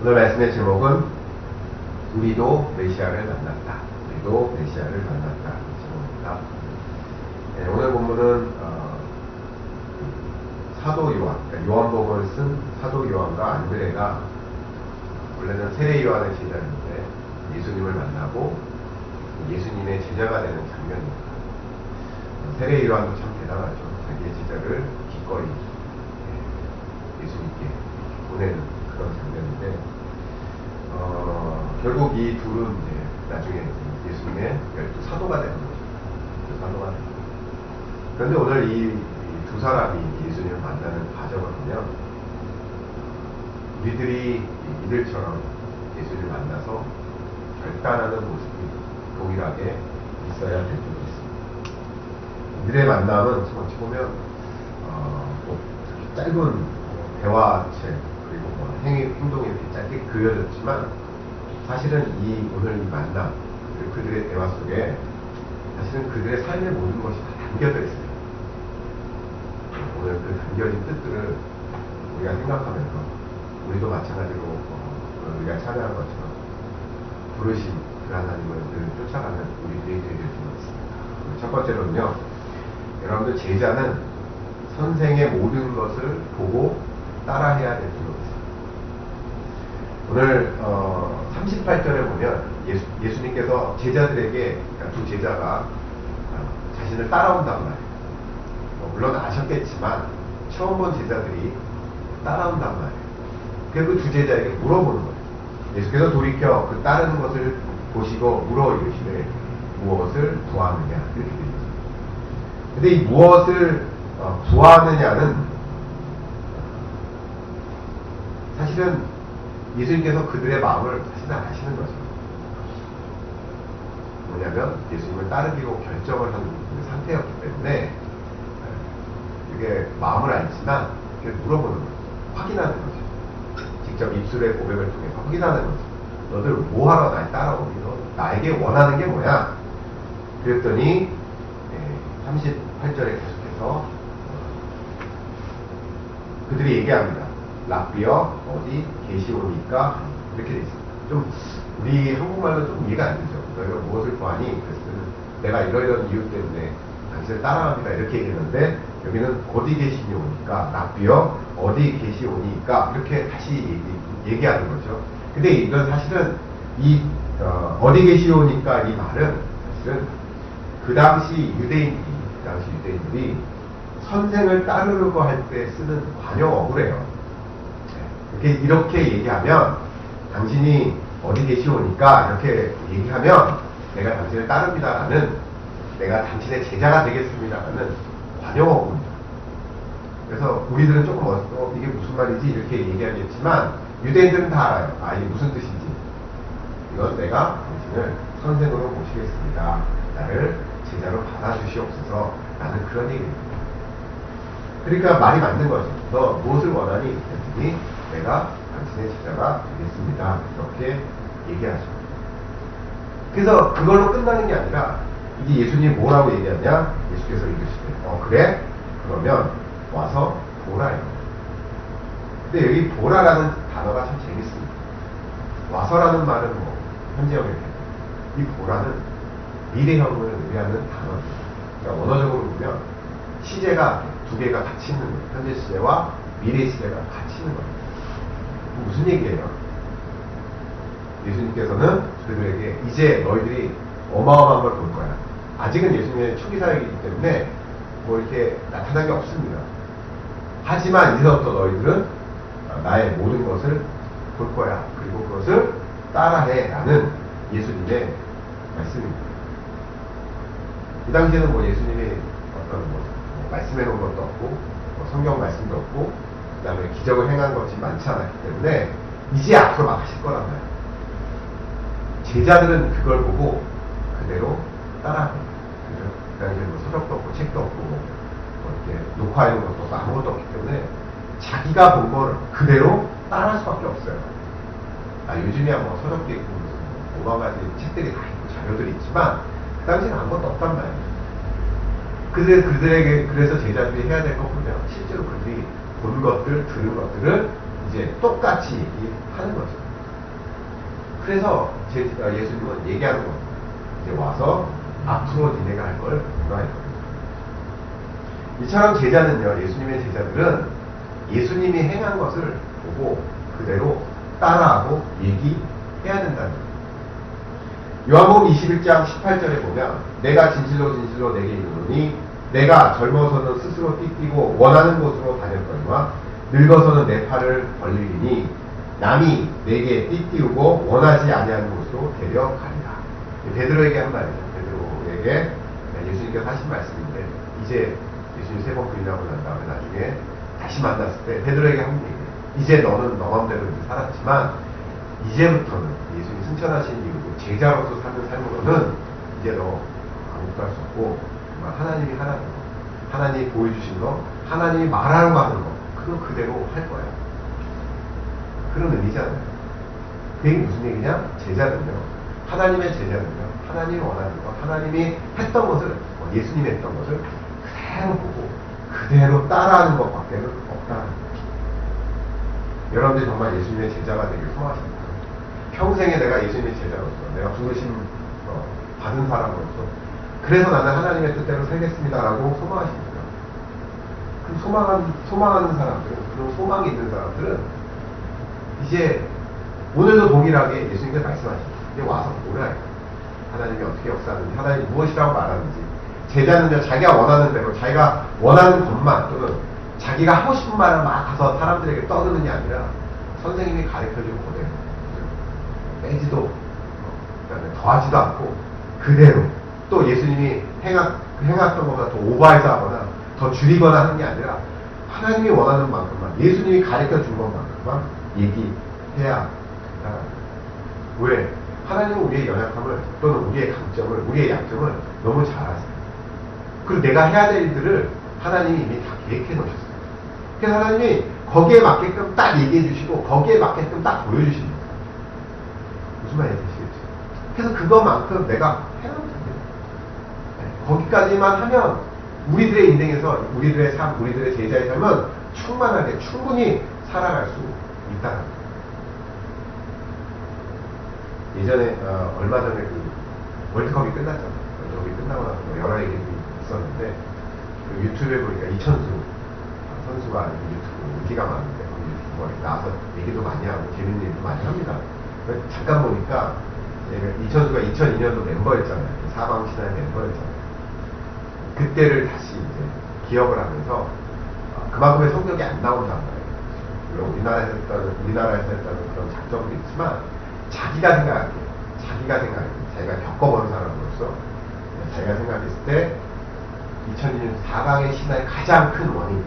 오늘 말씀의 제목은 우리도 메시아를 만났다. 우리도 메시아를 만났다. 제목입니다. 네, 오늘 본문은 사도 요한, 그러니까 요한복음을 쓴 사도 요한과 안드레가 원래는 세례 요한의 제자인데 예수님을 만나고 예수님의 제자가 되는 장면입니다. 세례 요한도 참 대단하죠. 자기의 제자를 기꺼이 예수님께 보내는 그런 장면인데 결국 이 둘은 이제 나중에 예수님의 12사도가 되는 거죠. 사도가 되는 거죠. 그런데 오늘 이 두 사람이 예수님을 만나는 과정을 보면 우리들이 이들처럼 예수님을 만나서 결단하는 모습이 동일하게 있어야 될 줄로 있습니다. 이들의 만남은 어찌 보면 짧은 대화책 그리고 행동이 이렇게 짧게 그려졌지만 사실은 오늘 이 만남 그들의 대화 속에 사실은 그들의 삶의 모든 것이 다 담겨져 있어요. 오늘 그 담겨진 뜻들을 우리가 생각하면서 우리도 마찬가지로 우리가 찬양한 것처럼 부르신 그 하나님을 늘 쫓아가는 우리들이 되게 될 수 있습니다. 첫 번째로는요, 여러분들 제자는 선생의 모든 것을 보고 따라해야 될 줄로 있습니다. 오늘 38절에 보면 예수님께서 제자들에게, 그러니까 두 제자가 자신을 따라온단 말이에요. 물론 아셨겠지만 처음 본 제자들이 따라온단 말이에요. 그래서 그 두 제자에게 물어보는 거예요. 예수께서 돌이켜 그 따르는 것을 보시고 물어 이르시되 무엇을 구하느냐 이렇게 되죠. 근데 이 무엇을 구하느냐는 사실은 예수님께서 그들의 마음을 사실은 아시는 거죠. 뭐냐면 예수님을 따르기로 결정을 한 상태였기 때문에 그게 마음을 알지만 물어보는 거죠. 확인하는 거죠. 직접 입술의 고백을 통해서 확인하는 거죠. 너들 뭐하러 날 따라오니? 너 나에게 원하는 게 뭐야? 그랬더니 38절에 계속해서 그들이 얘기합니다. 랍비여 어디 계시오니까? 이렇게 돼 있습니다. 좀 우리 한국말로 좀 이해가 안 되죠. 너희가 무엇을 구하니? 그래서 내가 이러이런 이유 때문에 당신을 따라갑니다. 이렇게 얘기했는데 여기는 어디 계시오니까 랍비여 어디 계시오니까 이렇게 다시 얘기하는 거죠. 근데 이건 사실은 어디 계시오니까 이 말은 사실은 그 당시 유대인들이 선생을 따르려고 할 때 쓰는 관용어구래요. 이렇게 얘기하면 당신이 어디 계시오니까 이렇게 얘기하면 내가 당신을 따릅니다라는, 내가 당신의 제자가 되겠습니다라는 관용어구입니다. 그래서 우리들은 조금 이게 무슨 말이지 이렇게 얘기하겠지만 유대인들은 다 알아요. 이게 무슨 뜻인지. 이건 내가 당신을 선생으로 모시겠습니다. 나를 제자로 받아주시옵소서. 라는 그런 얘기입니다. 그러니까 말이 맞는 거죠. 너 무엇을 원하니? 그랬더니 내가 당신의 제자가 되겠습니다. 이렇게 얘기하죠. 그래서 그걸로 끝나는 게 아니라 이게 예수님이 뭐라고 얘기하냐? 예수께서 이르시되 그래? 그러면 와서 보라요. 근데 여기 보라라는 단어가 참 재밌습니다. 와서라는 말은 현재형일 텐데 이 보라는 미래형을 의미하는 단어입니다. 그러니까 언어적으로 보면 시제가 두 개가 같이 있는 거예요. 현재 시제와 미래 시제가 같이 있는 겁니다. 무슨 얘기예요? 예수님께서는 그들에게 이제 너희들이 어마어마한 걸 볼 거야. 아직은 예수님의 초기 사역이기 때문에 이렇게 나타난 게 없습니다. 하지만 이제부터 너희들은 나의 모든 것을 볼 거야. 그리고 그것을 따라해. 라는 예수님의 말씀입니다. 이 당시에는 예수님이 어떤 말씀해 놓은 것도 없고, 성경 말씀도 없고, 그 다음에 기적을 행한 것이 많지 않았기 때문에 이제 앞으로 막 하실 거란 말이에요. 제자들은 그걸 보고 그대로 따라합니다. 그 당시에 서적도 없고, 책도 없고, 이렇게 녹화해 놓은 것도 없고, 아무것도 없기 때문에 자기가 본 걸 그대로 따라할 수밖에 없어요. 요즘이야 서적도 있고, 오만 가지 책들이 다 있고, 자료들이 있지만, 그 당시에는 아무것도 없단 말이에요. 그들에게, 그래서 제자들이 해야 될 거 보면, 실제로 그들이 본 것들, 들은 것들을 이제 똑같이 얘기하는 거죠. 그래서 예수님은 얘기하는 겁니다. 이제 와서 앞으로 니네가 할 걸 보라. 이처럼 제자는요, 예수님의 제자들은 예수님이 행한 것을 보고 그대로 따라하고 얘기해야 된다는 거예요. 요한복음 21장 18절에 보면 내가 진실로 진실로 내게 이르노니 내가 젊어서는 스스로 띠뛰고 원하는 곳으로 다녔거니와 늙어서는 내 팔을 벌리리니 남이 내게 띠띠우고 원하지 아니하는 곳으로 데려가리라. 베드로에게 한 말이죠. 베드로에게 예수님께서 하신 말씀인데 이제 예수님 3번 부인하고 난 다음에 나중에 다시 만났을 때 베드로에게 한 얘기예요. 이제 너는 너 맘대로 살았지만 이제부터는 예수님이 승천하신 이후로 제자로서 사는 삶으로는 이제 너 아무것도 할 수 없고 하나님이 하라는 거, 하나님이 보여주신 거, 하나님이 말하라고 하는 거 그거 그대로 할 거야. 그런 의미잖아요. 그 얘기 무슨 얘기냐? 제자는요, 하나님의 제자는요, 하나님이 원하는 것, 하나님이 했던 것을, 예수님이 했던 것을 그대로 보고 그대로 따라하는 것밖에는 없다는 거예요. 여러분들이 정말 예수님의 제자가 되길 소망하십니다. 평생에 내가 예수님의 제자로서, 내가 부르심 받은 사람으로서, 그래서 나는 하나님의 뜻대로 살겠습니다라고 소망하십니다. 그 소망하는 사람들은, 그런 소망이 있는 사람들은 이제 오늘도 동일하게 예수님께서 말씀하십니다. 이제 와서 보라. 하나님이 어떻게 역사하는지, 하나님이 무엇이라고 말하는지. 제자는요, 자기가 원하는 대로, 자기가 원하는 것만 또는 자기가 하고 싶은 말을 막 가서 사람들에게 떠드는 게 아니라 선생님이 가르쳐주고 그대로 빼지도 그다음에 더하지도 않고 그대로 또 예수님이 행했던 것보다 더 오버해서 하거나 더 줄이거나 하는 게 아니라 하나님이 원하는 만큼만 예수님이 가르쳐준 것만큼만 얘기해야 한다. 왜? 하나님은 우리의 연약함을 또는 우리의 강점을, 우리의 약점을 너무 잘 아세요. 그리고 내가 해야 될 일들을 하나님이 이미 다 계획해 놓으셨어요. 그래서 하나님이 거기에 맞게끔 딱 얘기해 주시고 거기에 맞게끔 딱 보여주십니다. 무슨 말인지 아시겠죠? 그래서 그것만큼 내가 해놓으면 됩니다. 거기까지만 하면 우리들의 인생에서 우리들의 삶, 우리들의 제자의 삶은 충만하게 충분히 살아갈 수 있다는 거예요. 예전에 얼마 전에 그 월드컵이 끝났잖아요. 월드컵이 끝나고 나서 여러 얘기들이 있었는데 그 유튜브에 보니까 이천수 선수가 유튜브 인기가 많은데 유튜브에 나와서 얘기도 많이 하고 재밌는 얘기도 많이 합니다. 잠깐 보니까 이천수가 2002년도 멤버였잖아요. 사방신화의 멤버였잖아요. 그때를 다시 이제 기억을 하면서 그만큼의 성적이 안 나온단 말이에요. 물론 우리나라에서 했다는 그런 장점도 있지만 자기가 생각하기에 자기가 겪어본 사람으로서 자기가 생각했을 때 2002년 4강의 신화의 가장 큰 원인,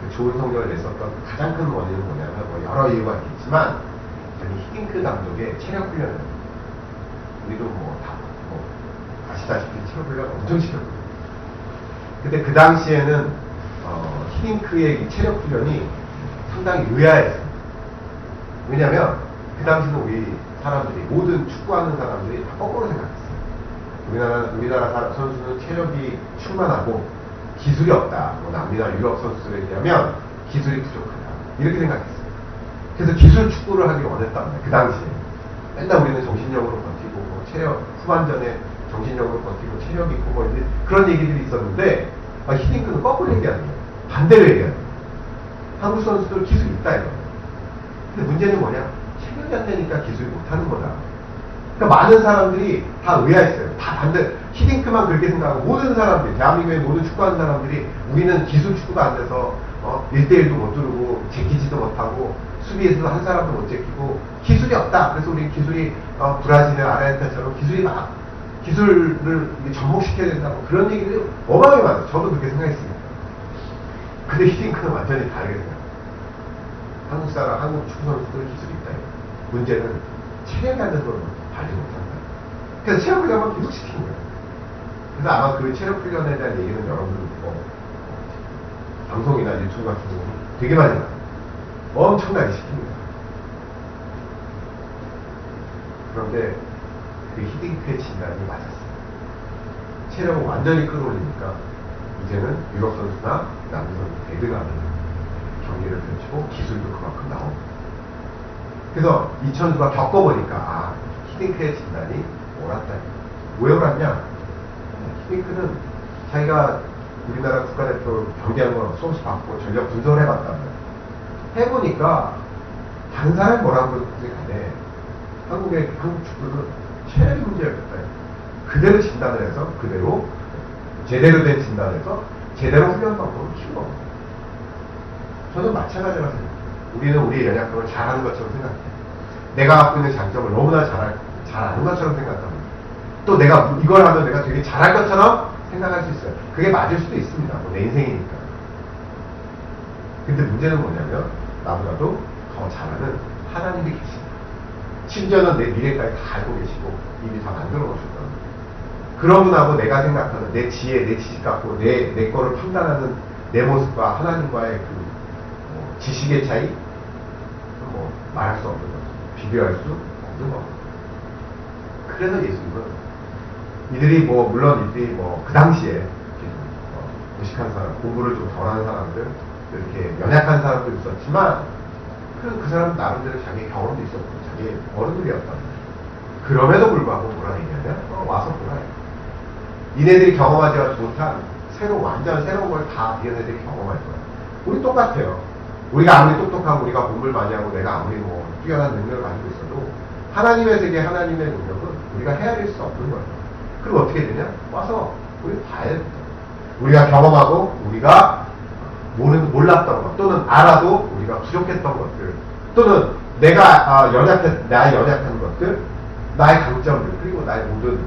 그 좋은 성적을 냈었던 가장 큰 원인은 뭐냐면 여러 이유가 있겠지만 히딩크 감독의 체력 훈련을 우리도 아시다시피 체력 훈련 엄청 시켰거든요. 근데 그 당시에는 히딩크의 이 체력 훈련이 상당히 의아했어요. 왜냐면 그 당시는 우리 사람들이, 모든 축구하는 사람들이 다 거꾸로 생각했어요. 우리나라 선수는 체력이 충만하고 기술이 없다. 남미나 유럽 선수들에 비하면 기술이 부족하다. 이렇게 생각했어요. 그래서 기술 축구를 하기를 원했답니다. 그 당시에. 맨날 우리는 정신력으로 버티고, 체력, 후반전에 정신력으로 버티고, 체력이 있고, 이제 그런 얘기들이 있었는데, 히딩크는 거꾸로 얘기하는 거예요. 반대로 얘기하는 거예요. 한국 선수들 기술 있다, 이거. 근데 문제는 뭐냐? 체력이 안 되니까 기술이 못하는 거다. 그러니까 많은 사람들이 다 의아했어요. 다 반대. 히딩크만 그렇게 생각하고, 모든 사람들이, 대한민국의 모든 축구하는 사람들이, 우리는 기술 축구가 안 돼서, 1대1도 못 두르고, 제끼지도 못하고, 수비에서도 한 사람도 못 제끼고, 기술이 없다. 그래서 우리 기술이, 브라질이나 아르헨티나처럼 기술을 접목시켜야 된다고, 그런 얘기들이 어마어마하게 많아요. 저도 그렇게 생각했습니다. 근데 히딩크는 완전히 다르게 생각해요. 한국 축구 선수들 기술이 있다. 문제는 체력이 안 돼서 발휘 못한다. 그래서 체력 훈련만 계속 시키는 거예요. 그래서 아마 그 체력 훈련에 대한 얘기는 여러분 방송이나 유튜브 같은 경우는 되게 많이 나와요. 엄청나게 시킵니다. 그런데 그 히딩크의 진단이 맞았어요. 체력을 완전히 끌어올리니까 이제는 유럽 선수나 남미 선수 대등하게 경기를 펼치고 기술도 그만큼 나오고. 그래서 이천수가 겪어보니까 히딩크의 진단이 옳았다. 왜 옳았냐? 히딩크는 자기가 우리나라 국가대표 경기하는 거 수없이 받고 전력 분석을 해봤단 말이야. 해보니까 다른 사람이 뭐라고 그러든지 간에 한국 축구는 최대 문제였다. 그대로 진단을 해서 제대로 된 진단에서 제대로 훈련 방법을 키워. 저는 마찬가지라고 생각해요. 우리는 우리의 연약함을 잘하는 것처럼 생각해요. 내가 갖고 있는 장점을 너무나 잘 아는 것처럼 생각합니다. 또 내가 이걸 하면 내가 되게 잘할 것처럼 생각할 수 있어요. 그게 맞을 수도 있습니다. 내 인생이니까. 근데 문제는 뭐냐면 나보다도 더 잘하는 하나님이 계십니다. 심지어는 내 미래까지 다 알고 계시고 이미 다 만들어 놓으셨다는 거예요. 그런 분하고 내가 생각하는 내 지혜, 내 지식 갖고 내 거를 판단하는 내 모습과 하나님과의 지식의 차이, 말할 수 없는 거죠. 비교할 수 없는 거죠. 그래서 예수님은 물론 이들이 그 당시에 무식한 사람, 공부를 좀 덜한 사람들, 이렇게 연약한 사람도 있었지만 그 사람 나름대로 자기의 경험도 있었고 자기의 어른들이었단 말이에요. 그럼에도 불구하고 뭐라 얘기하냐? 와서 보라 해요. 니네들이 경험하지 못한 완전 새로운 걸 다 니네들이 경험할 거야. 우리 똑같아요. 우리가 아무리 똑똑하고 우리가 공부를 많이 하고 내가 아무리 뛰어난 능력을 가지고 있어도 하나님의 세계, 하나님의 능력은 우리가 헤아릴 수 없는 거예요. 그럼 어떻게 되냐? 와서 우리 봐야 됩니다. 우리가 경험하고 우리가 몰랐던 것 또는 알아도 우리가 부족했던 것들 또는 나의 연약한 것들, 나의 강점들 그리고 나의 모든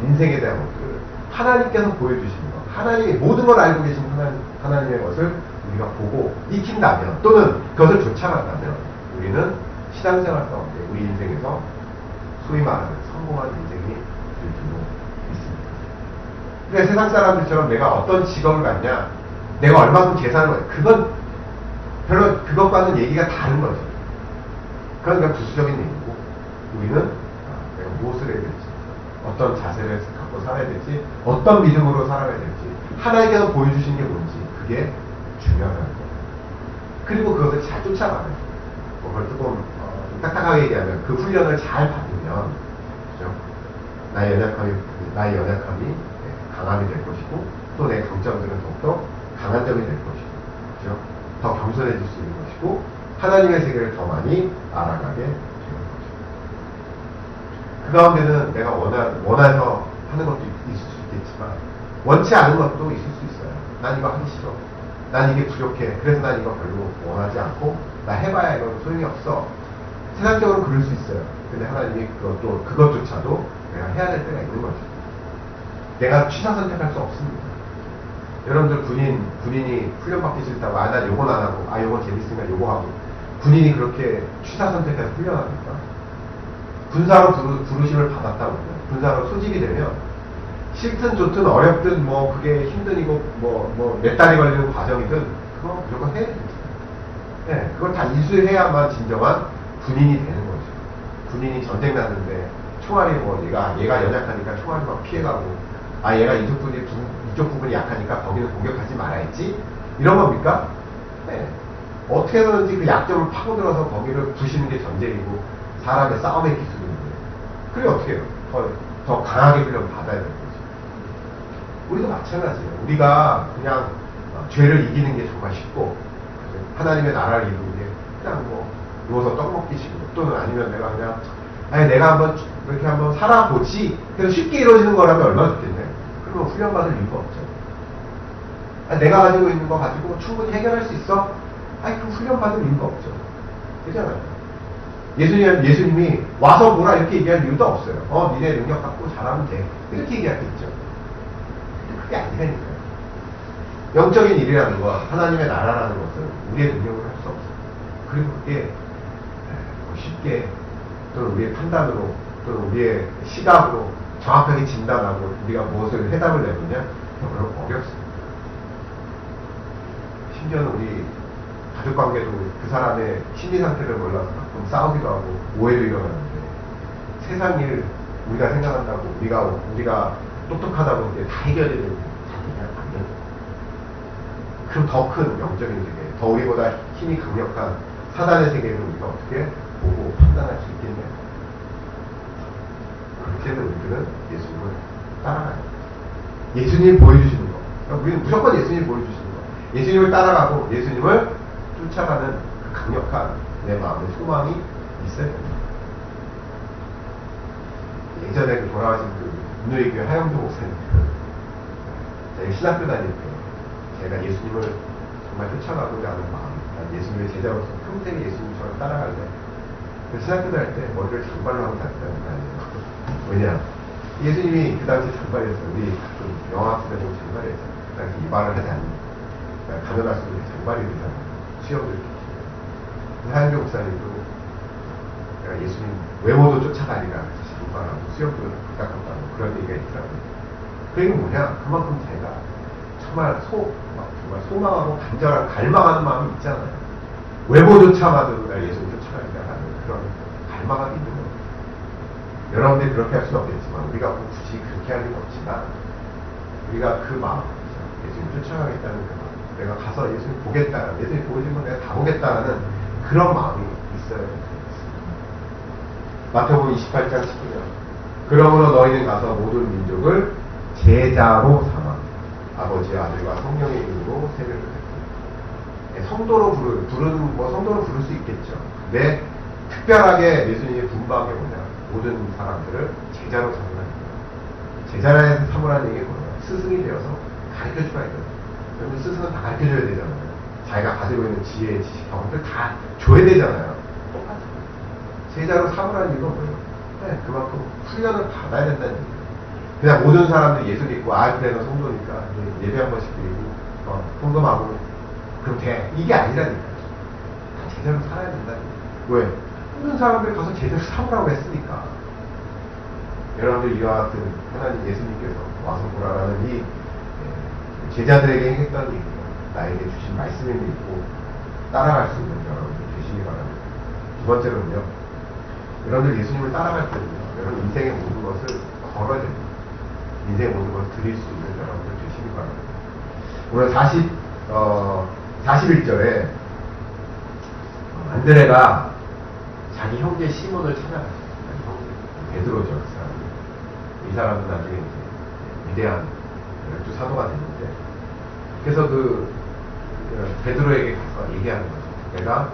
인생에 대한 것들을 하나님께서 보여주시는 것, 하나님이 모든 걸 알고 계신 하나님의 것을 우리가 보고 익힌다면 또는 그것을 쫓아간다면 우리는 신앙생활 가운데 우리 인생에서 소위 말하는 성공한 인생이 될 줄로 믿습니다. 근데 세상 사람들처럼 내가 어떤 직업을 갖냐, 내가 얼마큼 재산을 갖냐, 그건 별로 그것과는 얘기가 다른 거죠. 그건 그냥 부수적인 얘기고 우리는 내가 무엇을 해야 될지, 어떤 자세를 갖고 살아야 될지, 어떤 믿음으로 살아야 될지, 하나님께서 보여주신 게 뭔지 그게 중요하다는 거예요. 그리고 그것을 잘 쫓아가는 거예요. 그걸 조금 딱딱하게 얘기하면 그 훈련을 잘 받으면 그죠? 나의 연약함이 강함이 될 것이고 또 내 강점들은 더욱더 강한 점이 될 것이고 그죠? 더 겸손해질 수 있는 것이고 하나님의 세계를 더 많이 알아가게 되는 것이고 그 가운데는 내가 원해서 하는 것도 있을 수 있겠지만 원치 않은 것도 있을 수 있어요. 난 이거 하기 싫어. 난 이게 부족해. 그래서 난 이거 별로 원하지 않고 나 해봐야 이건 소용이 없어. 세상적으로 그럴 수 있어요. 근데 하나님이 그것조차도 내가 해야 될 때가 있는 거죠. 내가 취사 선택할 수 없습니다. 여러분들 군인이 훈련받기 싫다고 난 요건 안 하고 요건 재밌으니까 요거 하고 군인이 그렇게 취사 선택해서 훈련합니까? 군사로 부르심을 받았다고 군사로 소집이 되면 싫든 좋든 어렵든 그게 힘든이고 몇 달이 걸리는 과정이든 그거 무조건 해야 됩니다. 네, 그걸 다 이수해야만 진정한 군인이 되는 거죠. 군인이 전쟁 났는데 총알이 얘가 연약하니까 총알이 막 피해가고 얘가 이쪽 부분이 약하니까 거기는 공격하지 말아야지 이런 겁니까? 네. 어떻게 하든지 그 약점을 파고들어서 거기를 부시는 게 전쟁이고 사람의 싸움의 기술인데 그래 어떻게 해요? 더 강하게 훈련 받아야 되는 거죠. 우리도 마찬가지예요. 우리가 그냥 죄를 이기는 게 정말 쉽고 하나님의 나라를 이루는 게 그냥 누워서 떡 먹기 쉽고 또는 아니면 내가 이렇게 한번 살아보지 그래서 쉽게 이루어지는 거라면 얼마나 좋겠네. 그러면 훈련받을 이유가 없죠. 내가 가지고 있는 거 가지고 충분히 해결할 수 있어? 그럼 훈련받을 이유가 없죠. 그렇잖아요. 예수님이 와서 보라 이렇게 얘기할 이유도 없어요. 니네 능력 갖고 잘하면 돼. 이렇게 얘기하겠죠. 근데 그게 아니라니까요. 영적인 일이라는 거, 하나님의 나라라는 것은 우리의 능력으로 할 수 없어요. 그리고 그게 쉽게 또는 우리의 판단으로 또는 우리의 시각으로 정확하게 진단하고 우리가 무엇을 해답을 내느냐 별로 어렵습니다. 심지어는 우리 가족관계도 그 사람의 심리 상태를 몰라서 가끔 싸우기도 하고 오해도 일어나는데 세상 일 우리가 생각한다고 우리가 똑똑하다고 이제 다 해결되는 상태가 안 돼요. 그럼 더 큰 영적인 세계, 더 우리보다 힘이 강력한 사단의 세계를 우리가 어떻게 보고 판단할 수 있겠냐. 그렇게 해서 우리들은 예수님을 따라가요. 예수님 보여주시는 거. 그러니까 우리는 무조건 예수님 보여주시는 거. 예수님을 따라가고 예수님을 쫓아가는 그 강력한 내 마음의 소망이 있어야 됩니다. 예전에 그 돌아가신 그 분노의 교회 하영도 목사님, 제가 신학교 다닐 때 제가 예수님을 정말 쫓아가고자 하는 마음, 예수님의 제자로서 평생 예수님처럼 따라갈래. 신학교 다닐 때 머리를 장발로 하고 다녔다는 거 아니에요. 왜냐? 예수님이 그 당시 장발이었어요. 우리 가끔 영화 같은 데 보면 장발이었어요. 그 당시 이발을 하지 않는. 그러니까 가면할수록 장발이 되잖아요. 수염도 이렇게. 하영교 목사님도 내가 예수님 외모도 쫓아다니라. 장발하고 수염도 깎았다고 그런 얘기가 있더라고요. 그 얘기는 뭐냐? 그만큼 제가 정말 정말 소망하고 간절한 갈망하는 마음이 있잖아요. 외모조차마도 내가 예수님 쫓아가리라 하는 그런 갈망함이 있는 거예요. 여러분들이 그렇게 할 수는 없겠지만 우리가 꼭 굳이 그렇게 할 리는 없지만 우리가 그 마음, 예수님 쫓아가겠다는 그 마음, 내가 가서 예수님 보겠다, 예수님 보여주면 내가 다 보겠다는 그런 마음이 있어야 됩니다. 마태복음 28장 19절. 그러므로 너희는 가서 모든 민족을 제자로 삼아 아버지와 아들과 성령의 이름으로 세례를 받고. 성도로 부르는 뭐 성도로 부를 수 있겠죠. 근데 특별하게 예수님이 분부한 게 뭐냐? 모든 사람들을 제자로 삼으라는 거예요. 제자를 삼으라는 얘기가 뭐냐? 스승이 되어서 가르쳐 주라 이거예요. 그러면 스승은 다 가르쳐 줘야 되잖아요. 자기가 가지고 있는 지혜, 지식, 경험들 다 줘야 되잖아요. 똑같아요. 제자로 삼으라는 이유가 뭐예요? 네, 그만큼 훈련을 받아야 된다는 얘기예요. 그냥 모든 사람들이 예수 믿고 그래 너 성도니까 예배 한 번씩 드리고 헌금하고 그럼 돼. 이게 아니라니까요. 다 제자로 살아야 된다는 얘기예요. 왜? 모든 사람들이 가서 제자로 삼으라고 했으니까. 여러분들 이와 같은 하나님 예수님께서 와서 보라라는 이 제자들에게 행했던 얘기가 나에게 주신 말씀을 믿고 따라갈 수 있는 여러분들 되시기 바랍니다. 두 번째로는요, 여러분들 예수님을 따라갈 때는요, 여러분 인생의 모든 것을 걸어야 됩니다. 인생의 모든 것을 드릴 수 있는 여러분들 되시기 바랍니다. 오늘 41절에 안드레가 자기 형제 시몬을 찾아갔어요. 베드로죠, 그 사람이. 이 사람은 나중에 위대한 열두 사도가 됐는데, 그래서 베드로에게 가서 얘기하는 거죠. 내가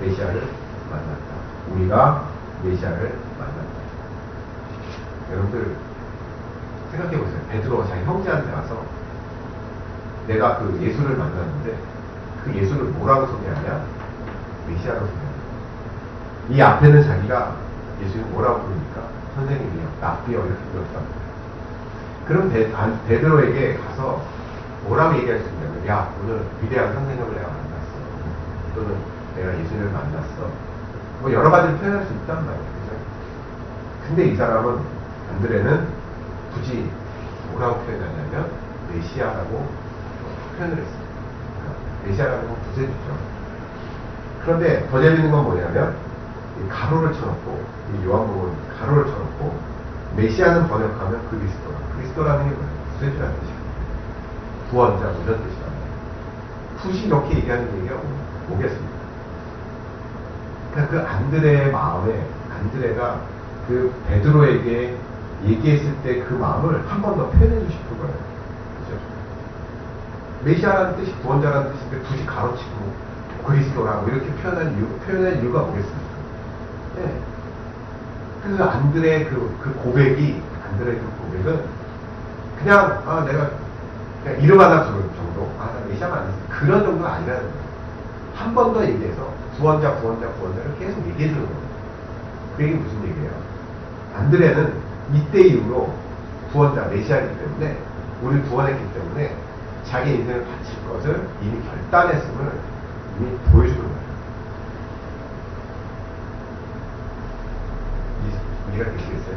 메시아를 만났다. 우리가 메시아를 만났다. 여러분들 생각해 보세요. 베드로가 자기 형제한테 가서 내가 그 예수를 만났는데 그 예수를 뭐라고 소개하냐? 메시아라고 소개하냐? 이 앞에는 자기가 예수를 뭐라고 부르니까 선생님이요, 랍비요 이렇게 불렀답니다. 그럼 베드로에게 가서 뭐라고 얘기할 수 있냐면, 야, 오늘 위대한 선생님을 내가 만났어. 또는 내가 예수를 만났어. 뭐 여러 가지를 표현할 수 있단 말이에요. 그죠? 근데 이 사람은, 안드레는 굳이 뭐라고 표현하냐면 메시아라고 표현을 했어요. 메시아라는 건 구세주죠. 그런데 더 재밌는 건 뭐냐면 가로를 쳐놓고, 이 요한복음 가로를 쳐놓고 메시아는 번역하면 그리스도라는 게 뭐예요? 구세주라는 뜻이에요. 구원자, 뭐 이런 뜻이란 말이에요. 굳이 이렇게 얘기하는 얘기가 뭐겠습니까? 그러니까 그 안드레의 마음에, 안드레가 그 베드로에게 얘기했을 때 그 마음을 한 번 더 표현해 주고 싶은 거예요. 그죠? 메시아라는 뜻이 구원자라는 뜻인데 굳이 가로치고 그리스도라고 이렇게 표현할 이유가 뭐겠습니까? 네. 그 안드레의 그 고백이, 안드레의 그 고백은 그냥, 내가 그냥 이름 하나 부르는 정도, 나 메시아 만났어. 그런 정도가 아니라는 거예요. 한 번 더 얘기해서 구원자를 계속 얘기해 주는 거예요. 그 얘기는 무슨 얘기예요? 안드레는 이때 이후로 구원자, 메시아이기 때문에, 우리를 구원했기 때문에 자기 인생을 바칠 것을 이미 결단했음을 이미 보여주는 거예요. 이해가 되시겠어요?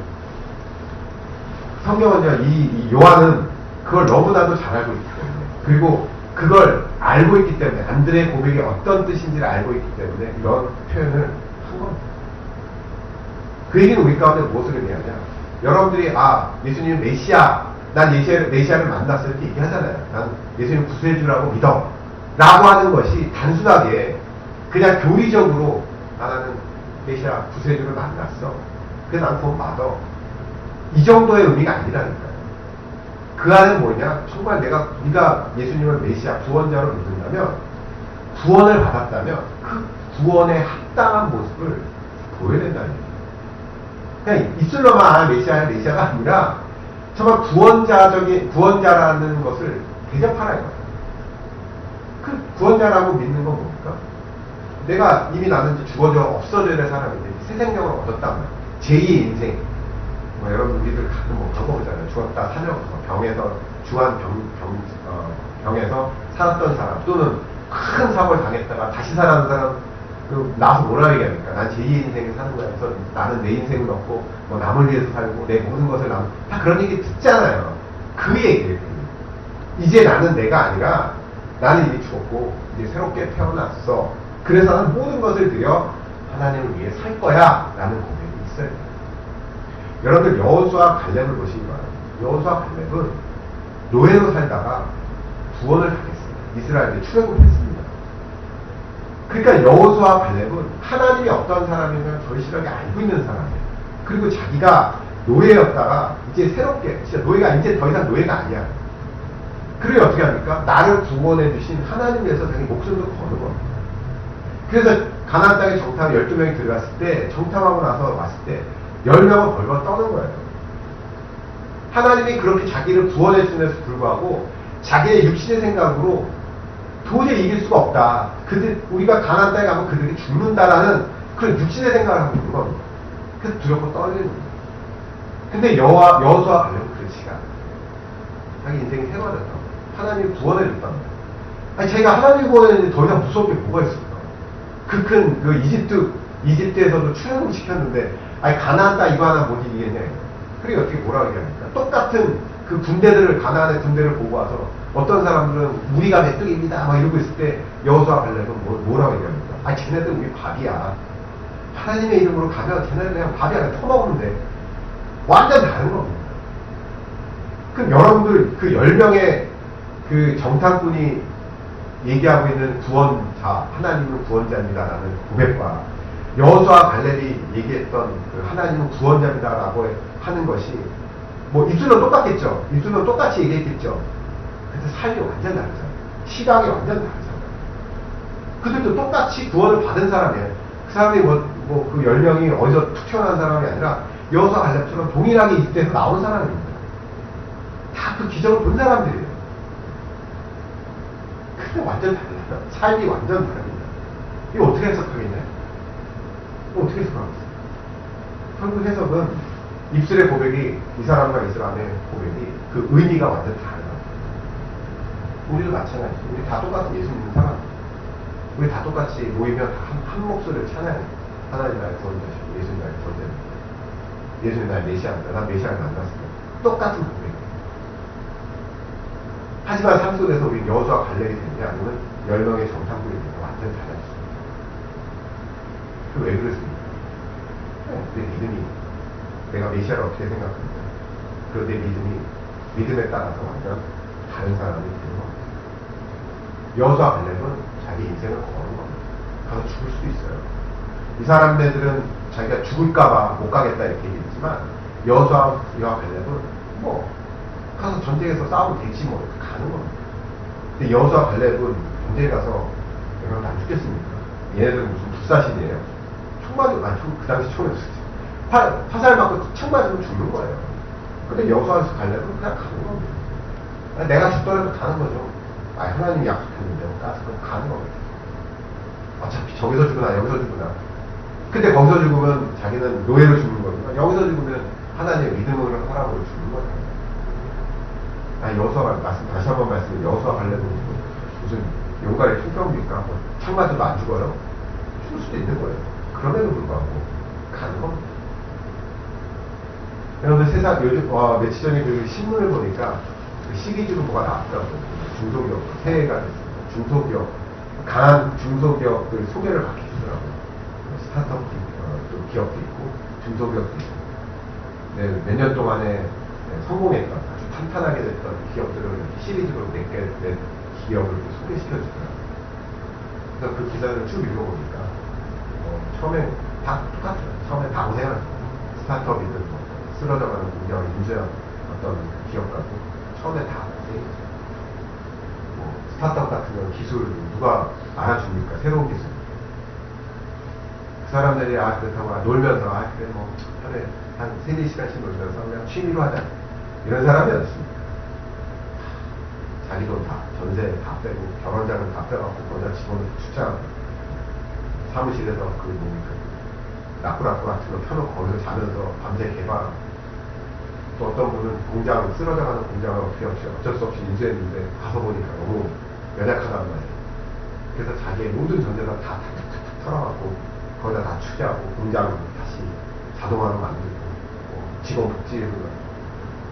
성경은요, 이 요한은 그걸 너무나도 잘 알고 있기 때문에, 그리고 그걸 알고 있기 때문에, 안드레의 고백이 어떤 뜻인지를 알고 있기 때문에 이런 표현을 한 겁니다. 그 얘기는 우리 가운데 무엇을 의미하냐? 여러분들이 예수님 메시아, 난 메시아를 만났어 이렇게 얘기하잖아요. 난 예수님 구세주라고 믿어 라고 하는 것이 단순하게 그냥 교리적으로 나는 메시아 구세주를 만났어. 그래서 난 구원 받아. 이 정도의 의미가 아니라니까요. 그 안은 뭐냐? 정말 네가 예수님을 메시아 구원자로 믿는다면, 구원을 받았다면 그 구원에 합당한 모습을 보여야 된다는 얘기예요. 그냥 입술로만 메시아가 아니라 정말 구원자라는 것을 대접하라 이거예요. 그 구원자라고 믿는 건 뭡니까? 내가 이미 나는 죽어져 없어져야 될 사람인데 새 생명을 얻었단 말이야. 제2의 인생. 뭐 여러분 우리들 가끔 뭐 그런 거 보잖아요. 죽었다 살려서 병에서 병에서 살았던 사람, 또는 큰 사고를 당했다가 다시 살아난 사람, 나서 뭐라 얘기합니까? 난 제2의 인생을 사는 거야. 그래서 나는 내 인생을 얻고 뭐 남을 위해서 살고 내 모든 것을 다 그런 얘기 듣잖아요. 그 얘기예요. 이제 나는 내가 아니라 나는 이미 죽었고 이제 새롭게 태어났어. 그래서 나는 모든 것을 들여 하나님을 위해 살 거야 라는 고백이 있어요. 여러분들 여호수아 갈렙을 보시기 바랍니다. 여호수아 갈렙은 노예로 살다가 구원을 당했습니다. 이스라엘에 출애굽했습니다. 그러니까 여호수아 갈렙은 하나님이 어떤 사람이면 절실하게 알고 있는 사람이에요. 그리고 자기가 노예였다가 이제 새롭게, 진짜 노예가 이제 더 이상 노예가 아니야. 그리고 어떻게 합니까? 나를 구원해 주신 하나님 위해서 자기 목숨도 거는 겁니다. 그래서 가나안 땅에 정탐 12명이 들어갔을 때, 정탐하고 나서 왔을 때 10명은 벌벌 떠는 거예요. 하나님이 그렇게 자기를 구원해 주면서 불구하고 자기의 육신의 생각으로 도저히 이길 수가 없다. 우리가 가나안 땅에 가면 그들이 죽는다라는 그런 육신의 생각을 하고 있는 겁니다. 그래서 두렵고 떨리는 거예요. 근데 여호수아 갈렙은 그렇지가 않아요. 자기 인생이 새로워졌다. 하나님이 구원해 줬단 말이에요. 아니, 자기가 하나님 구원했는데 더 이상 무서울 게 뭐가 있을까? 그 큰 이집트에서도 출애굽 시켰는데, 아니, 가나안 땅 이거 하나 못 이기겠냐. 그리고 어떻게 뭐라고 얘기합니까? 똑같은 그 가나안의 군대를 보고 와서 어떤 사람들은 우리가 메뚜기입니다 막 이러고 있을 때 여호수아 갈렙은 뭐라고 얘기합니까? 아니, 쟤네들 우리 밥이야. 하나님의 이름으로 가면 쟤네들 그냥 밥이 아니라 터먹으면 돼. 완전 다른 겁니다. 그럼 여러분들 그 10명의 그 정탐꾼이 얘기하고 있는 구원자, 하나님은 구원자입니다라는 고백과 여호수아 갈렙이 얘기했던 그 하나님은 구원자입니다라고 하는 것이 뭐 입술은 똑같겠죠. 입술은 똑같이 얘기했겠죠. 근데 삶이 완전 다르잖아요. 시각이 완전 다르잖아요. 그들도 똑같이 구원을 받은 사람이에요. 그 사람이 그 10명이 어디서 툭 튀어나온 사람이 아니라 여호수아 갈렙처럼 동일하게 이집트에서 나온 사람입니다. 다 그 기적을 본 사람들이에요. 근데 완전 다릅니다. 삶이 완전 다릅니다. 이거 어떻게 해석하겠나요? 이거 어떻게 해석하겠어요? 결국 해석은 입술의 고백이, 이 사람과 이 사람의 고백이 그 의미가 완전 다르다. 우리도 마찬가지죠. 우리 다 똑같은 예수 믿는 사람. 우리 다 똑같이 모이면 한 목소리를 찬양해요. 하나님 나의 구원자시고 예수님 나의 구원자입니다. 예수님 나의 메시아입니다. 난 메시아를 만났습니다. 똑같은 고백이에요. 하지만 삶 속에서 우리 여호수아 갈렙이 되느냐 아니면 10명의 정탐꾼이 되느냐 완전 달라졌습니다. 그 왜 그렇습니까? 내 믿음이, 내가 메시아를 어떻게 생각합니까? 그 내 믿음에 따라서 완전 다른 사람이 되는 겁니다. 여호수아 갈렙은 자기 인생을 거는 겁니다. 가서 죽을 수도 있어요. 이 사람들은 자기가 죽을까봐 못 가겠다 이렇게 얘기했지만 여호수아 갈렙은 가서 전쟁에서 싸우면 되지 뭐 가는 겁니다. 근데 여호수아 갈렙은 전쟁에 가서 여러분 안 죽겠습니까? 얘네들은 무슨 불사신이에요. 총 맞으면 그 당시 총이 없었죠. 화살 맞고 총 맞으면 죽는 거예요. 근데 여호수아 갈렙은 그냥 가는 겁니다. 내가 죽더라도 가는 거죠. 하나님이 약속했는데 가서 가는 겁니다. 어차피 저기서 죽으나 여기서 죽으나. 근데 거기서 죽으면 자기는 노예로 죽는 거니까 여기서 죽으면 하나님의 믿음으로 사람으로 죽는 거예요. 여호수아 다시 한번 말씀드려요. 여호수아 갈렙은 무슨 용가의 총병입니까? 창 맞아도 안 죽어요? 죽을 수도 있는 거예요. 그럼에도 불구하고 가는 겁니다. 여러분들 세상 요즘 며칠 전에 그 신문을 보니까 그 시리즈로 뭐가 나왔더라고요. 중소기업 새해가 됐습니다. 중소기업 강한 중소기업들 소개를 받게 되더라고요. 스타트업 기업도 있고 중소기업도 있고 몇 년 동안에 성공했던 아주 탄탄하게 됐던 기업들을 시리즈로 몇 기업을 소개시켜주더라고요. 그래서 그 기사를 쭉 읽어보니까 처음에 다 똑같아요. 처음에 다 고생하죠. 스타트업이든 뭐 쓰러져가는 공장을 인수한 어떤 기업가도 처음에 다 고생했죠. 뭐 스타트업 같은 건 기술 누가 알아줍니까? 새로운 기술. 그 사람들이 그렇다고 놀면서 그래 뭐 하루에 한 3-4시간씩 놀면서 그냥 취미로 하자. 이런 사람이 없습니다. 자기 돈 다, 전세 다 빼고, 결혼자금 다 빼갖고, 거기다 직원을 출장하고, 사무실에서 라꾸라꾸 같은 거 펴놓고 거기서 자면서 밤새 개발. 또 어떤 분은 공장, 쓰러져가는 공장을 어쩔 수 없이 인수했는데, 가서 보니까 너무 연약하단 말이에요. 그래서 자기의 모든 전재산 다 탁탁탁 털어갖고, 거기다 다 투자하고, 공장 다시 자동화로 만들고, 직원 복지해서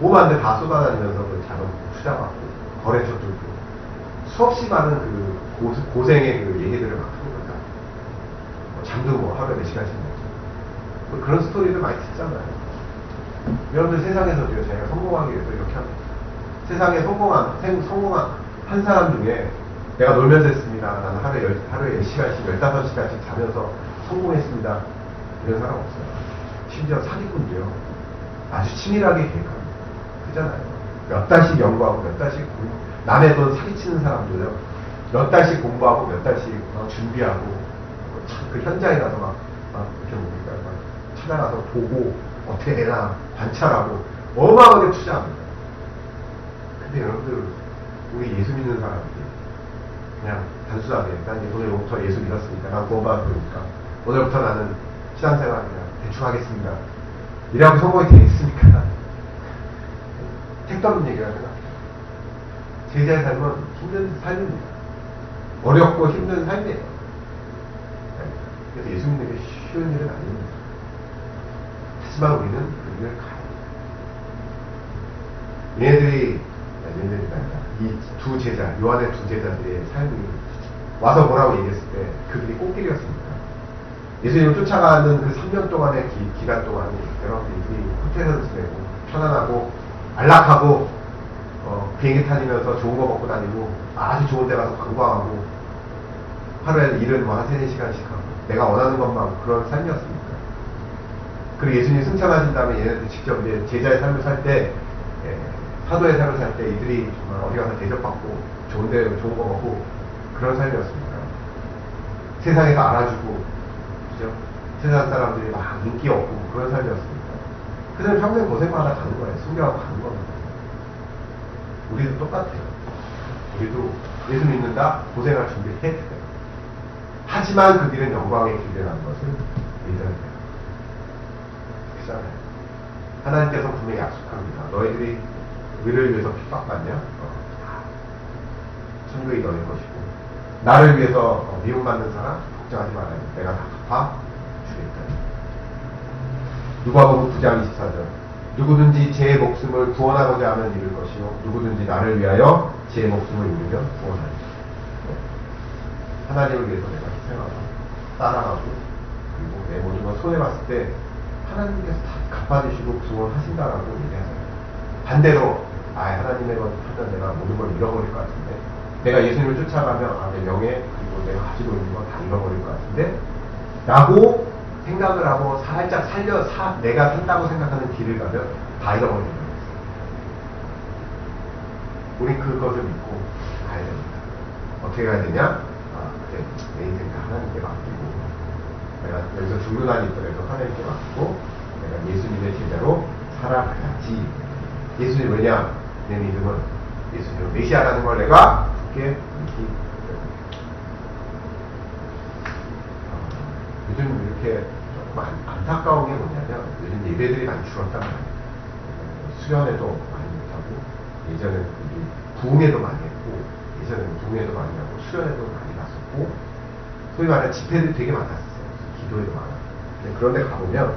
오만데 다 쏟아다니면서 그 자금 투자받고, 거래처 뚫고 수없이 많은 그 고생의 그 얘기들을 막 하는 거죠. 잠도 뭐 하루에 4시간씩 먹죠. 뭐 그런 스토리들 많이 듣잖아요. 여러분들 세상에서도요, 자기가 성공하기 위해서 이렇게 합니다. 세상에 성공한 한 사람 중에 내가 놀면서 했습니다. 나는 하루에 10시간씩, 15시간씩 자면서 성공했습니다. 이런 사람 없어요. 심지어 사기꾼도요, 아주 치밀하게 계획합니다. 그잖아요. 몇 달씩 연구하고 몇 달씩 남의 돈 사기치는 사람도요, 몇 달씩 공부하고 몇 달씩 준비하고 그 현장에 가서 막 이렇게 뭡니까, 막 찾아가서 보고 어떻게 되나 관찰하고 어마어마하게 투자합니다. 근데 여러분들, 우리 예수 믿는 사람들이 그냥 단순하게 난 오늘부터 예수 믿었으니까, 난 구원받았으니까 오늘부터 나는 신앙생활 그냥 대충 하겠습니다. 이래갖고 성공이 되겠습니까? 택도 없는 얘기가 생각해요. 제자의 삶은 힘든 삶입니다. 어렵고 힘든 삶이에요. 그래서 예수 믿는 게 쉬운 일은 아닙니다. 하지만 우리는 그 길을 가야 돼요. 얘네들이 이 두 제자, 요한의 두 제자들의 삶이 와서 뭐라고 얘기했을 때 그들이 꽃길이었습니다. 예수님을 쫓아가는 그 3년 동안의 기간 동안이 여러분들이 호텔에서 지내고 편안하고 안락하고 비행기 타니면서 좋은 거 먹고 다니고 아주 좋은 데 가서 관광하고 하루에 일은 뭐 한 3-4시간씩 하고 내가 원하는 것만 그런 삶이었습니다. 그리고 예수님 승천하신 다음에 얘네들 직접 이제 제자의 삶을 살 때, 사도의 삶을 살 때 이들이 정말 어디 가서 대접받고 좋은 데 좋은 거 먹고 그런 삶이었습니다. 세상에서 알아주고, 그죠? 세상 사람들이 막 인기 없고 그런 삶이었습니다. 그 사람 평생 고생마다 가는 거예요. 숨겨갖고 가는 겁니다. 우리도 똑같아요. 우리도 예수 믿는다, 고생할 준비를 해야 돼요. 하지만 그 길은 영광의 길이라는 것을 믿어야 돼요. 그렇잖아요. 하나님께서 분명히 약속합니다. 너희들이 의를 위해서 핍박받냐? 천국이 너희 것이고, 나를 위해서 미움받는 사람 걱정하지 말아요. 내가 다 갚아주겠다. 누가복음 9장 24절. 누구든지 제 목숨을 구원하고자 하면 잃을 것이요, 누구든지 나를 위하여 제 목숨을 잃으면 구원하리라. 하나님을 위해서 내가 희생하고 따라가고 그리고 내 모든 걸 손해봤을 때 하나님께서 다 갚아주시고 구원하신다라고 얘기하잖아요. 반대로 하나님의 것 하면 내가 모든 걸 잃어버릴 것 같은데, 내가 예수님을 쫓아가면 내 명예 그리고 내가 가지고 있는 건 다 잃어버릴 것 같은데 라고 생각을 하고 살짝 내가 산다고 생각하는 길을 가면 다 잃어버리는 거예요. 우리 그것을 믿고 가야 됩니다. 어떻게 가야 되냐? 그래, 내 인생 다 하나님께 맡기고, 내가 여기서 죽는 한이 있더라도 하나님께 맡기고, 내가 예수님의 제자로 살아가야지. 예수님 왜냐? 내 믿음은 예수님을 메시아라는 걸 내가 굳게 믿기 때문에. 요즘 이렇게 조금 안타까운 게 뭐냐면, 요즘 예배들이 많이 줄었단 말이에요. 수련회도 많이 못하고, 예전에는 부흥회도 많이 했고, 예전에는 부흥회도 많이 하고, 수련회도 많이 갔었고, 소위 말하는 집회들이 되게 많았어요. 기도회도 많았고. 그런데 가보면,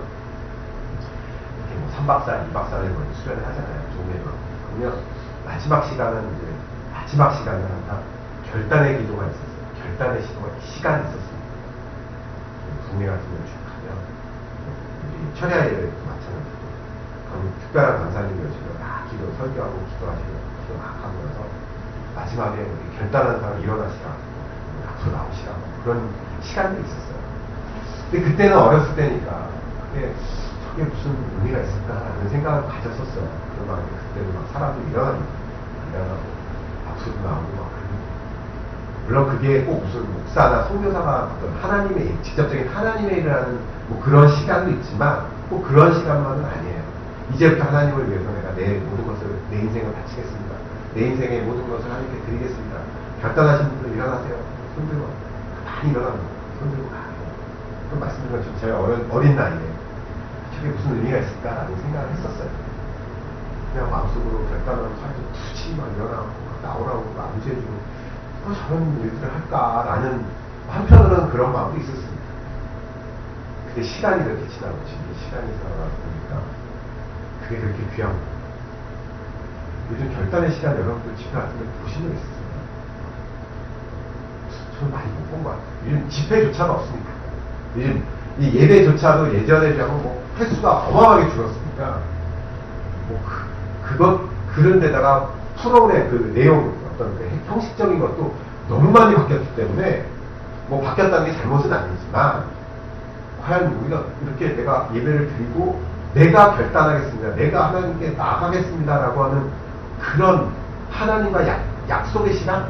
이렇게 뭐 3박 4일, 2박 4일 뭐 수련회 하잖아요. 부흥회도 하고. 그러면 마지막 시간은 항상 결단의 기도가 있었어요. 결단의 시간이 있었습니다. 부흥회 같은 걸 쭉 가면, 우리 철야 예배도 마찬가지고, 특별한 강사님이 오시면 기도, 설교하고 기도하시고, 기도 막 하고 나서, 마지막에 우리 결단한 사람 일어나시라고, 앞으로 나오시라고, 그런 시간들이 있었어요. 근데 그때는 어렸을 때니까 저게 무슨 의미가 있을까라는 생각을 가졌었어요. 그막 그때도 막 사람들이 일어나고 박수도 나오고 막 물론 그게 꼭 무슨 목사나 선교사가 어떤 하나님의 직접적인 하나님의 일을 하는 뭐 그런 시간도 있지만 꼭 그런 시간만은 아니에요. 이제부터 하나님을 위해서 내가 내 모든 것을 내 인생을 바치겠습니다. 내 인생의 모든 것을 하나님께 드리겠습니다. 결단하신 분들 일어나세요. 손들고 많이 일어나는 거예요. 손들고 가요. 그 말씀드린 것처럼 제가 어린 나이에 저게 무슨 의미가 있을까라는 생각을 했었어요. 그냥 마음속으로 결단하고 사람들 굳이 막 일어나고 나오라고 안주해주고 저런 일들을 할까라는 한편으로는 그런 마음도 있었습니다. 근데 시간이 이렇게 지나고 시간이 지나다 보니까 그게 그렇게 귀한 거예요. 요즘 결단의 시간 여러분들 집회 같은 데 보신 적 있으세요? 저는 많이 못 본 것 같아요. 요즘 집회조차가 없으니까. 요즘 이 예배조차도 예전에 비하면 뭐 횟수가 어마어마하게 줄었으니까 그런 데다가 프로그램 그 내용 어떤 그 형식적인 것도 너무 많이 바뀌었기 때문에 뭐 바뀌었다는 게 잘못은 아니지만 과연 우리가 이렇게 내가 예배를 드리고 내가 결단하겠습니다. 내가 하나님께 나아가겠습니다라고 하는 그런 하나님과 약속의 시간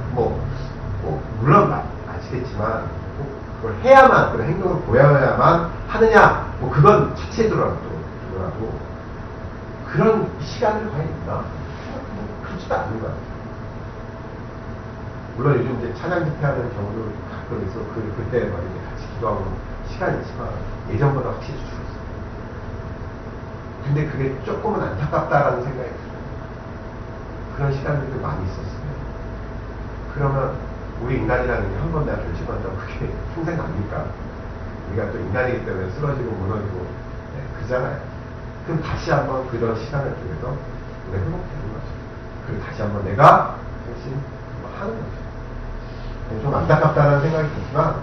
물론 아시겠지만 그걸 해야만 그런 행동을 보여야만 하느냐 그건 차치더라도 그런 시간을 과연 있나? 그렇지도 않은 것 같아요. 물론 요즘 이제 찬양 집회하는 경우도 가끔 있어 그때 막 이제 같이 기도하고 시간이 있지만 예전보다 확실히 줄었어요. 근데 그게 조금은 안타깝다라는 생각이 들어요. 그런 시간들도 많이 있었어요. 그러면 우리 인간이라는 게 한 번 내가 결심한다고 그게 평생 갑니까? 우리가 또 인간이기 때문에 쓰러지고 무너지고 그잖아요. 그럼 다시 한번 그런 시간을 통해서 우리가 회복되는 거죠. 그리고 다시 한번 내가 훨씬 하는 거죠. 좀 안타깝다는 생각이 들지만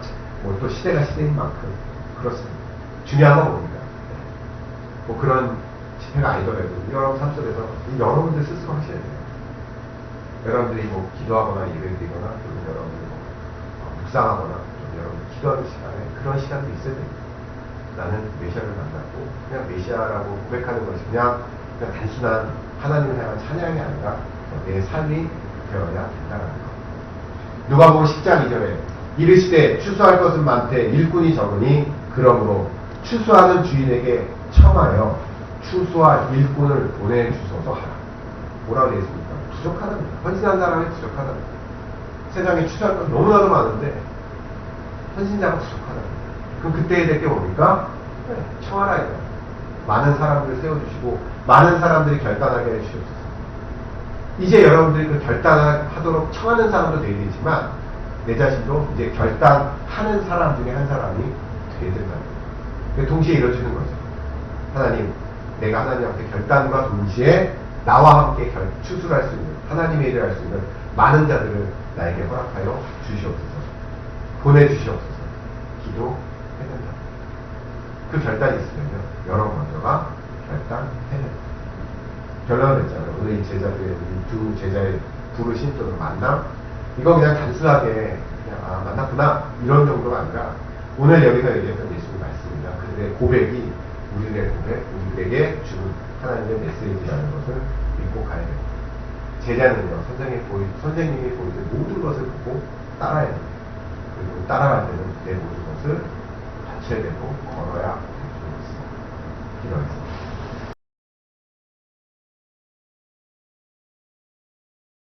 또 시대가 시대인 만큼 그렇습니다. 중요한 건 뭡니까? 그런 집회가 아니더라도 여러분 삶 속에서 여러분들 스스로 하셔야 돼요. 여러분들이 기도하거나 예배를 드리거나 또는 여러분들이 묵상하거나 여러분들 기도하는 시간에 그런 시간도 있어야 됩니다. 나는 메시아를 만났고 그냥 메시아라고 고백하는 것이 그냥 단순한 하나님을 향한 찬양이 아니라 내 삶이 되어야 된다는 것. 누가복음 10장 2절에 이르시되 추수할 것은 많되 일꾼이 적으니 그러므로 추수하는 주인에게 청하여 추수와 일꾼을 보내주소서 하라. 뭐라고 되어 있습니까? 부족하답니다. 헌신한 사람이 부족하답니다. 세상에 추수할 것 너무나도 많은데 헌신자가 부족하답니다. 그럼 그때에 될 게 뭡니까? 청하라 이거예요. 많은 사람들을 세워주시고 많은 사람들이 결단하게 해주시옵소서. 이제 여러분들이 그 결단하도록 청하는 사람도 되어야 되지만 내 자신도 이제 결단하는 사람 중에 한 사람이 되어야 된다는 거예요. 동시에 이루어지는 거죠. 하나님, 내가 하나님 앞에 결단과 동시에 나와 함께 추수를 할 수 있는 하나님의 일을 할 수 있는 많은 자들을 나에게 허락하여 주시옵소서. 보내주시옵소서. 기도해야 된다. 그 결단이 있으면요 여러분 먼저가 결단해야 된다. 결론을 냈잖아요. 오늘 이 제자들의 두 제자의 부르심 또는 만남 이거 그냥 단순하게 그냥 만났구나 이런 정도가 아니라 오늘 여기서 얘기했던 예수의 말씀입니다. 그들의 고백이 우리들의 고백, 우리에게 주는 하나님의 메시지라는 것을 믿고 가야 됩니다. 제자는요 선생님이 보이는 모든 것을 보고 따라야 됩니다. 그리고 따라갈 때는 내 모든 것을 받쳐야 되고 걸어야 되는 것입니다. 기도하겠습니다.